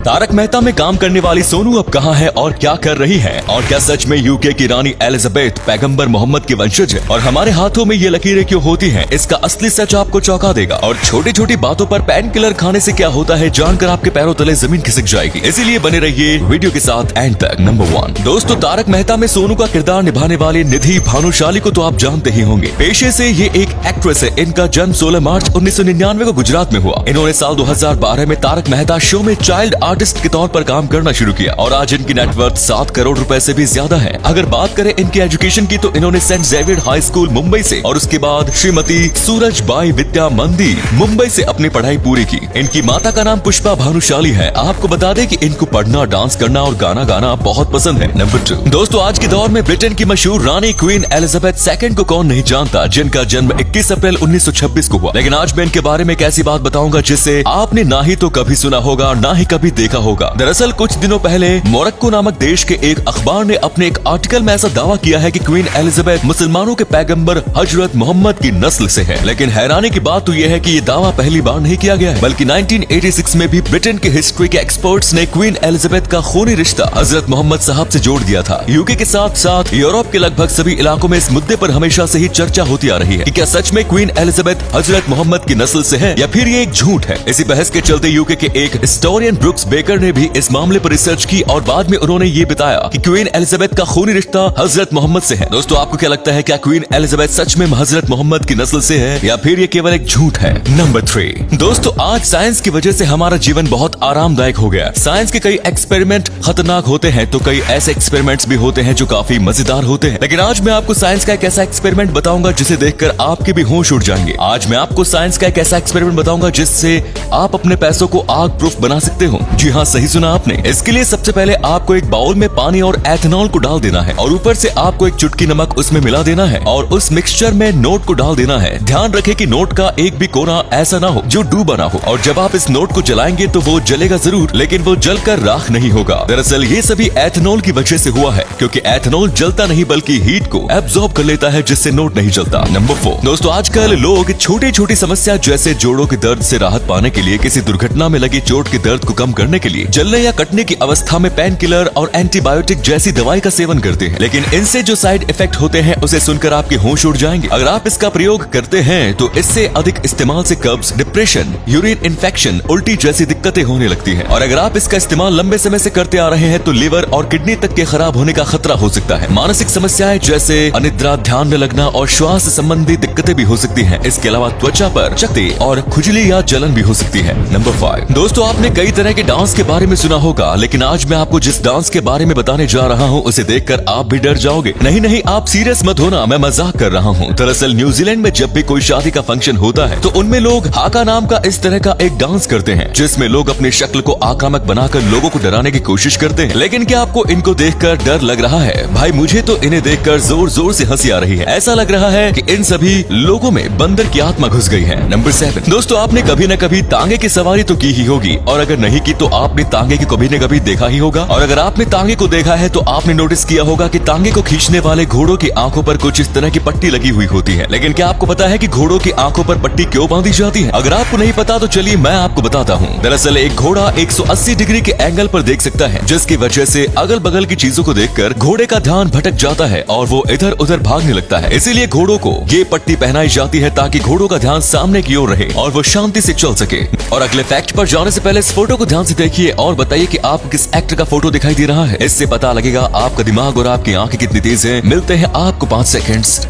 तारक मेहता में काम करने वाली सोनू अब कहाँ है और क्या कर रही है, और क्या सच में यूके की रानी एलिजाबेथ पैगंबर मोहम्मद की वंशज है, और हमारे हाथों में ये लकीरें क्यों होती हैं, इसका असली सच आपको चौंका देगा। और छोटी छोटी बातों पर पेन किलर खाने से क्या होता है जानकर आपके पैरों तले जमीन खिसक जाएगी। इसीलिए बने रहिए वीडियो के साथ एंड तक। नंबर 1 दोस्तों, तारक मेहता में सोनू का किरदार निभाने वाली निधि भानुशाली को तो आप जानते ही होंगे। पेशे से ये एक एक्ट्रेस है। इनका जन्म 16 मार्च 1999 को गुजरात में हुआ। इन्होंने साल 2012 में तारक मेहता शो में चाइल्ड आर्टिस्ट के तौर पर काम करना शुरू किया और आज इनकी नेटवर्थ 7 करोड़ रुपए से भी ज्यादा है। अगर बात करें इनकी एजुकेशन की तो इन्होंने Saint Xavier high school Mumbai से और उसके बाद श्रीमती सूरजबाई विद्या मंदिर मुंबई से अपनी पढ़ाई पूरी की। इनकी माता का नाम पुष्पा भानुशाली है। आपको बता दें कि इनको पढ़ना, डांस करना और गाना गाना बहुत पसंद है। नंबर 2 दोस्तों, आज के दौर में ब्रिटेन की मशहूर रानी क्वीन एलिजाबेथ सेकंड को कौन नहीं जानता, जिनका जन्म 21 अप्रैल 1926 को हुआ। लेकिन आज मैं इनके बारे में एक ऐसी बात बताऊंगा जिससे आपने ना ही तो कभी सुना होगा ना ही कभी देखा होगा। दरअसल कुछ दिनों पहले मोरक्को नामक देश के एक अखबार ने अपने एक आर्टिकल में ऐसा दावा किया है कि क्वीन एलिजाबेथ मुसलमानों के पैगंबर हजरत मोहम्मद की नस्ल से है। लेकिन हैरानी की बात तो यह है कि ये दावा पहली बार नहीं किया गया है, बल्कि 1986 में भी ब्रिटेन के हिस्ट्री के एक्सपर्ट्स ने क्वीन एलिजाबेथ का खूनी रिश्ता हजरत मोहम्मद साहब से जोड़ दिया था। यूके के साथ साथ यूरोप के लगभग सभी इलाकों में इस मुद्दे पर हमेशा से ही चर्चा होती आ रही है कि क्या सच में क्वीन एलिजाबेथ हजरत मोहम्मद की नस्ल से है या फिर ये एक झूठ है। इसी बहस के चलते यूके के एक हिस्टोरियन ब्रुक्स बेकर ने भी इस मामले पर रिसर्च की और बाद में उन्होंने ये बताया कि क्वीन एलिजाबेथ का खूनी रिश्ता हजरत मोहम्मद से है। दोस्तों, आपको क्या लगता है, क्या क्वीन एलिजाबेथ सच में हजरत मोहम्मद की नस्ल से है या फिर ये केवल एक झूठ है। नंबर 3 दोस्तों, आज साइंस की वजह से हमारा जीवन बहुत आरामदायक हो गया। साइंस के कई एक्सपेरिमेंट खतरनाक होते हैं तो कई ऐसे एक्सपेरिमेंट्स भी होते हैं जो काफी मजेदार होते हैं। लेकिन आज मैं आपको साइंस का एक ऐसा एक्सपेरिमेंट बताऊंगा जिसे देखकर आपके भी होश उड़ जाएंगे। आज मैं आपको साइंस का एक ऐसा एक्सपेरिमेंट बताऊंगा जिससे आप अपने पैसों को आग प्रूफ बना सकते हो। जी हाँ, सही सुना आपने। इसके लिए सबसे पहले आपको एक बाउल में पानी और एथेनॉल को डाल देना है और ऊपर से आपको एक चुटकी नमक उसमें मिला देना है और उस मिक्सचर में नोट को डाल देना है। ध्यान रखें कि नोट का एक भी कोना ऐसा ना हो जो डूबा ना हो, और जब आप इस नोट को जलाएंगे तो वो जलेगा जरूर, लेकिन वो जलकर राख नहीं होगा। दरअसल ये सभी एथेनॉल की वजह से हुआ है, क्योंकि एथेनॉल जलता नहीं बल्कि हीट को एब्जॉर्ब कर लेता है, जिससे नोट नहीं जलता। नंबर 4 दोस्तों, आजकल लोग छोटी छोटी समस्या जैसे जोड़ों के दर्द से राहत पाने के लिए, किसी दुर्घटना में लगी चोट के दर्द को कम करने के लिए जलने या कटने की अवस्था में पेन किलर और एंटीबायोटिक जैसी दवाई का सेवन करते हैं। लेकिन इनसे जो साइड इफेक्ट होते हैं उसे सुनकर आपके होश उड़ जाएंगे। अगर आप इसका प्रयोग करते हैं तो इससे अधिक इस्तेमाल से कब्ज, डिप्रेशन, यूरिन इन्फेक्शन, उल्टी जैसी दिक्कतें होने लगती हैं। और अगर आप इसका इस्तेमाल लंबे समय से करते आ रहे हैं तो लिवर और किडनी तक के खराब होने का खतरा हो सकता है। मानसिक समस्याएं जैसे अनिद्रा, ध्यान न लगना और श्वास संबंधी दिक्कतें भी हो सकती हैं। इसके अलावा त्वचा पर चकत्ते और खुजली या जलन भी हो सकती है। नंबर 5 दोस्तों, आपने कई तरह के डांस के बारे में सुना होगा, लेकिन आज मैं आपको जिस डांस के बारे में बताने जा रहा हूँ उसे देखकर आप भी डर जाओगे। नहीं, आप सीरियस मत होना, मैं मजाक कर रहा हूँ। दरअसल न्यूजीलैंड में जब भी कोई शादी का फंक्शन होता है तो उनमें लोग हाका नाम का इस तरह का एक डांस करते हैं, जिसमें लोग अपनी शक्ल को आक्रामक बनाकर लोगों को डराने की कोशिश करते हैं। लेकिन क्या आपको इनको देखकर डर लग रहा है? भाई, मुझे तो इन्हें देखकर जोर जोर से हंसी आ रही है। ऐसा लग रहा है कि इन सभी लोगों में बंदर की आत्मा घुस गई है। नंबर 7 दोस्तों, आपने कभी न कभी तांगे की सवारी तो की ही होगी, और अगर नहीं की तो आपने तांगे की कभी न कभी देखा ही होगा। और अगर आपने तांगे को देखा है तो आपने नोटिस किया होगा कि तांगे को खींचने वाले घोड़ों की आंखों पर कुछ इस तरह की पट्टी लगी हुई होती है। लेकिन क्या आपको पता है कि घोड़ों की आंखों पर पट्टी क्यों बांधी जाती है? अगर आपको नहीं पता तो चलिए मैं आपको बताता हूँ। दरअसल एक घोड़ा 180 डिग्री के एंगल पर देख सकता है, जिसकी वजह से अगल बगल की चीजों को देखकर घोड़े का ध्यान भटक जाता है और वो इधर उधर भागने लगता है। इसीलिए घोड़ों को ये पट्टी पहनाई जाती है ताकि घोड़ों का ध्यान सामने की ओर रहे और वो शांति से चल सके। और अगले फैक्ट पर जाने से पहले इस फोटो को ध्यान से देखिए और बताइए कि आपको किस एक्टर का फोटो दिखाई दे रहा है। इससे पता लगेगा आपका दिमाग और आपकी आंखें कितनी तेज है। मिलते हैं आपको 5 सेकंड्स।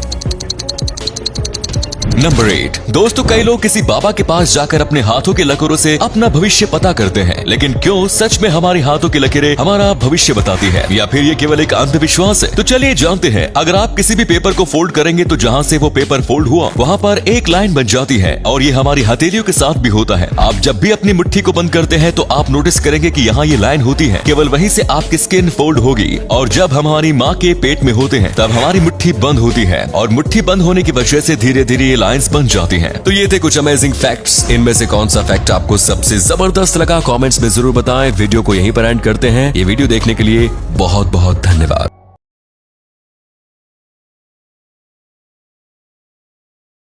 नंबर 8 दोस्तों, कई लोग किसी बाबा के पास जाकर अपने हाथों के लकीरों से अपना भविष्य पता करते हैं, लेकिन क्यों सच में हमारे हाथों की लकीरें हमारा भविष्य बताती है या फिर ये केवल एक अंधविश्वास है? तो चलिए जानते हैं। अगर आप किसी भी पेपर को फोल्ड करेंगे तो जहाँ से वो पेपर फोल्ड हुआ वहाँ पर एक लाइन बन जाती है, और ये हमारी हथेलियों के साथ भी होता है। आप जब भी अपनी मुट्ठी को बंद करते हैं तो आप नोटिस करेंगे कि यहाँ ये लाइन होती है, केवल वहीं से आपकी स्किन फोल्ड होगी। और जब हमारी माँ के पेट में होते हैं तब हमारी मुट्ठी बंद होती है, और मुट्ठी बंद होने की वजह से धीरे धीरे लाइंस बन जाती हैं। तो ये थे कुछ अमेजिंग फैक्ट्स। इनमें से कौन सा फैक्ट आपको सबसे जबरदस्त लगा कमेंट्स में जरूर बताएं। वीडियो को यहीं पर एंड करते हैं। ये वीडियो देखने के लिए बहुत बहुत धन्यवाद।